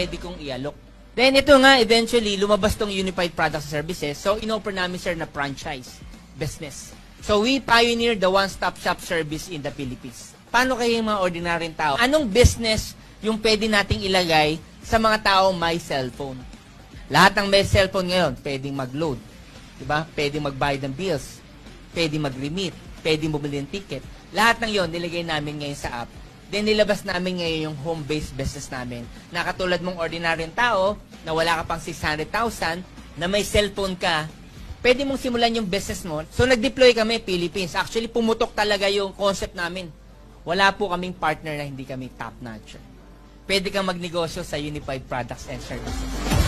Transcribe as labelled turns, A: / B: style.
A: pwede kong i-alok. Then ito nga, eventually, lumabas tong Unified Products and Services. So, in-offer namin, sir, na franchise business. So, we pioneer the one-stop shop service in the Philippines. Paano kayo yung mga ordinaryong tao? Anong business yung pwede nating ilagay sa mga tao may cellphone? Lahat ng may cellphone ngayon, pwedeng mag-load. Diba? Pwedeng magbayad ng bills. Pwedeng mag-remit. Pwedeng bumili ng ticket. Lahat ng yon nilagay namin ngayon sa app. Then, nilabas namin ngayon yung home-based business namin. Na katulad mong ordinaryong tao, na wala ka pang 600,000, na may cellphone ka, pwede mong simulan yung business mo. So, nag-deploy kami, Philippines. Actually, pumutok talaga yung concept namin. Wala po kaming partner na hindi kami top-notch. Pwede kang magnegosyo sa Unified Products and Services.